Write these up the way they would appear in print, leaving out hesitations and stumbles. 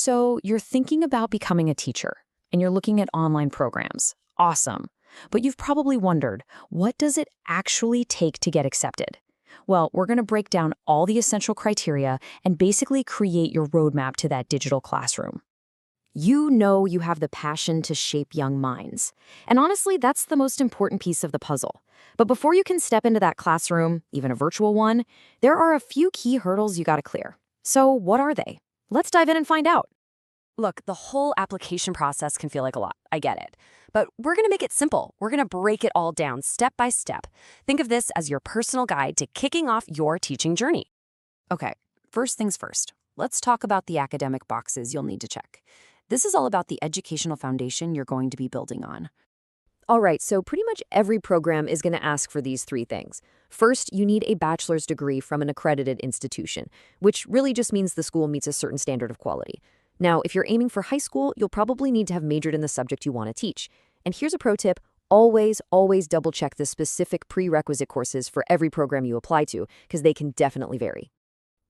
So you're thinking about becoming a teacher, and you're looking at online programs. Awesome. But you've probably wondered, what does it actually take to get accepted? Well, we're going to break down all the essential criteria and basically create your roadmap to that digital classroom. You know you have the passion to shape young minds. And honestly, that's the most important piece of the puzzle. But before you can step into that classroom, even a virtual one, there are a few key hurdles you got to clear. So what are they? Let's dive in and find out. Look, the whole application process can feel like a lot. I get it. But we're going to make it simple. We're going to break it all down step by step. Think of this as your personal guide to kicking off your teaching journey. Okay, first things first. Let's talk about the academic boxes you'll need to check. This is all about the educational foundation you're going to be building on. All right, so pretty much every program is going to ask for these three things. First, you need a bachelor's degree from an accredited institution, which really just means the school meets a certain standard of quality. Now, if you're aiming for high school, you'll probably need to have majored in the subject you want to teach. And here's a pro tip, always double-check the specific prerequisite courses for every program you apply to, because they can definitely vary.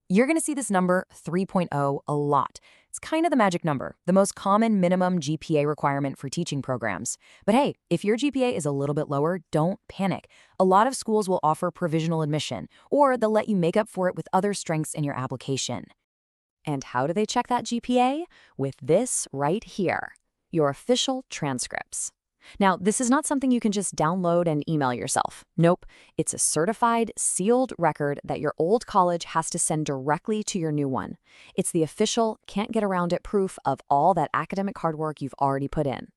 You're going to see this number 3.0 a lot. It's kind of the magic number, the most common minimum GPA requirement for teaching programs. But hey, if your GPA is a little bit lower, don't panic. A lot of schools will offer provisional admission, or they'll let you make up for it with other strengths in your application. And how do they check that GPA? With this right here, your official transcripts. Now, this is not something you can just download and email yourself. Nope, it's a certified, sealed record that your old college has to send directly to your new one. It's the official, can't get around it proof of all that academic hard work you've already put in.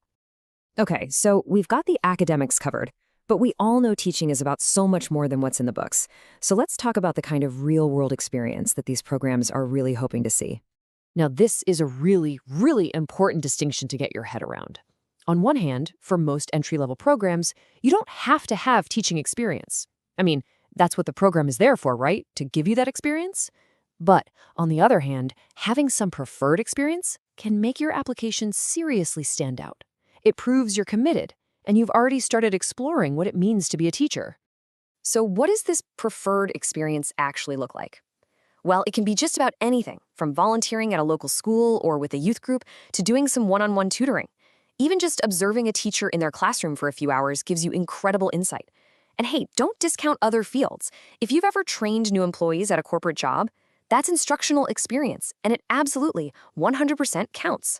Okay, so we've got the academics covered, but we all know teaching is about so much more than what's in the books. So let's talk about the kind of real-world experience that these programs are really hoping to see. Now, this is a really important distinction to get your head around. On one hand, for most entry-level programs, you don't have to have teaching experience. I mean, that's what the program is there for, right? To give you that experience? But on the other hand, having some preferred experience can make your application seriously stand out. It proves you're committed, and you've already started exploring what it means to be a teacher. So what does this preferred experience actually look like? Well, it can be just about anything, from volunteering at a local school or with a youth group to doing some one-on-one tutoring. Even just observing a teacher in their classroom for a few hours gives you incredible insight. And hey, don't discount other fields. If you've ever trained new employees at a corporate job, that's instructional experience, and it absolutely 100% counts.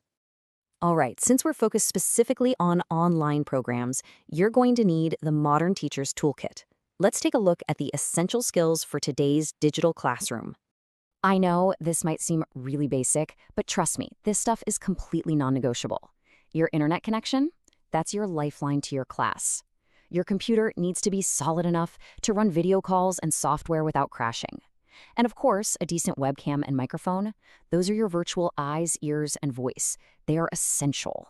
All right, since we're focused specifically on online programs, you're going to need the Modern Teacher's Toolkit. Let's take a look at the essential skills for today's digital classroom. I know this might seem really basic, but trust me, this stuff is completely non-negotiable. Your internet connection? That's your lifeline to your class. Your computer needs to be solid enough to run video calls and software without crashing. And of course, a decent webcam and microphone. Those are your virtual eyes, ears, and voice. They are essential.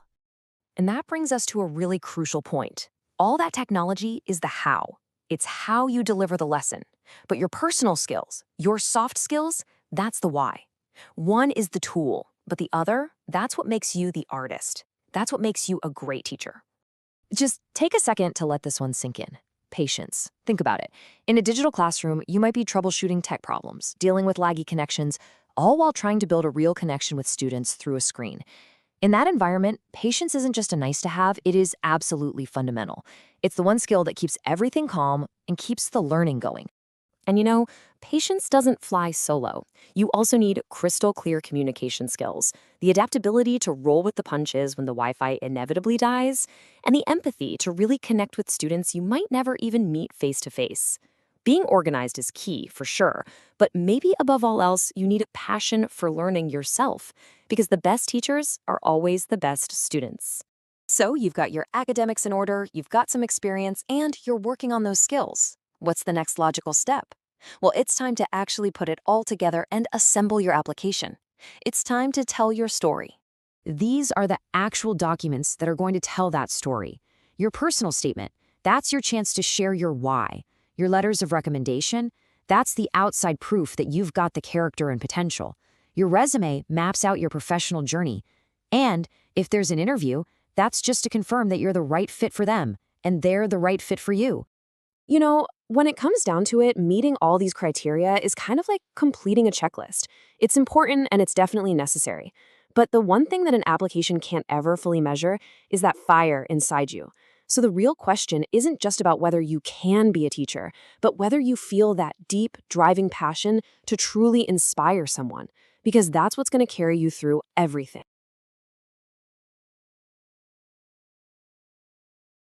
And that brings us to a really crucial point. All that technology is the how. It's how you deliver the lesson. But your personal skills, your soft skills, that's the why. One is the tool, but the other, that's what makes you the artist. That's what makes you a great teacher. Just take a second to let this one sink in. Patience. Think about it. In a digital classroom, you might be troubleshooting tech problems, dealing with laggy connections, all while trying to build a real connection with students through a screen. In that environment, patience isn't just a nice to have, it is absolutely fundamental. It's the one skill that keeps everything calm and keeps the learning going. And you know, patience doesn't fly solo. You also need crystal clear communication skills, the adaptability to roll with the punches when the Wi-Fi inevitably dies, and the empathy to really connect with students you might never even meet face to face. Being organized is key, for sure, but maybe above all else, you need a passion for learning yourself, because the best teachers are always the best students. So you've got your academics in order, you've got some experience, and you're working on those skills. What's the next logical step? Well, it's time to actually put it all together and assemble your application. It's time to tell your story. These are the actual documents that are going to tell that story. Your personal statement, that's your chance to share your why. Your letters of recommendation, that's the outside proof that you've got the character and potential. Your resume maps out your professional journey. And if there's an interview, that's just to confirm that you're the right fit for them and they're the right fit for you. You know, when it comes down to it, meeting all these criteria is kind of like completing a checklist. It's important and it's definitely necessary. But the one thing that an application can't ever fully measure is that fire inside you. So the real question isn't just about whether you can be a teacher, but whether you feel that deep, driving passion to truly inspire someone, because that's what's going to carry you through everything.